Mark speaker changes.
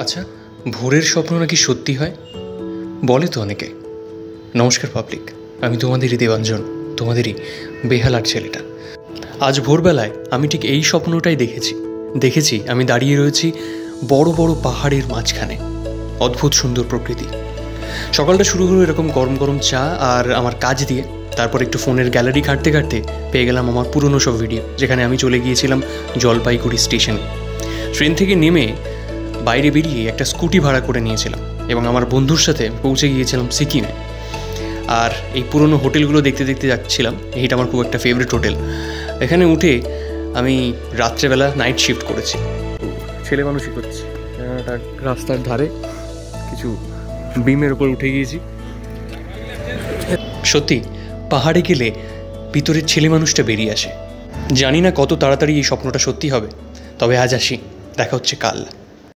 Speaker 1: আচ্ছা, ভোরের স্বপ্ন নাকি সত্যি হয় বলে তো অনেকে। নমস্কার পাবলিক, আমি তোমাদেরই দেবাঞ্জন, তোমাদেরই বেহালার ছেলেটা। আজ ভোরবেলায় আমি ঠিক এই স্বপ্নটাই দেখেছি আমি দাঁড়িয়ে রয়েছি বড় বড় পাহাড়ের মাঝখানে। অদ্ভুত সুন্দর প্রকৃতি। সকালটা শুরু হলো এরকম গরম গরম চা আর আমার কাজ দিয়ে। তারপর একটু ফোনের গ্যালারি ঘাঁটতে ঘাঁটতে পেয়ে গেলাম আমার পুরনো সব ভিডিও, যেখানে আমি চলে গিয়েছিলাম জলপাইগুড়ি স্টেশনে। ট্রেন থেকে নেমে বাইরে বেরিয়ে একটা স্কুটি ভাড়া করে নিয়েছিলাম এবং আমার বন্ধুর সাথে পৌঁছে গিয়েছিলাম সিকিমে। আর এই পুরনো হোটেলগুলো দেখতে দেখতে যাচ্ছিলাম। এইটা আমার খুব একটা ফেভারিট হোটেল। এখানে উঠে আমি রাত্রেবেলা নাইট শিফট করেছি। ছেলে মানুষই করছি। রাস্তার ধারে কিছু বিমের ওপর উঠে গিয়েছি। সত্যি পাহাড়ে গেলে ভিতরের ছেলে মানুষটা বেরিয়ে আসে। জানি না কত তাড়াতাড়ি এই স্বপ্নটা সত্যি হবে, তবে আজ আসি, দেখা হচ্ছে কাল।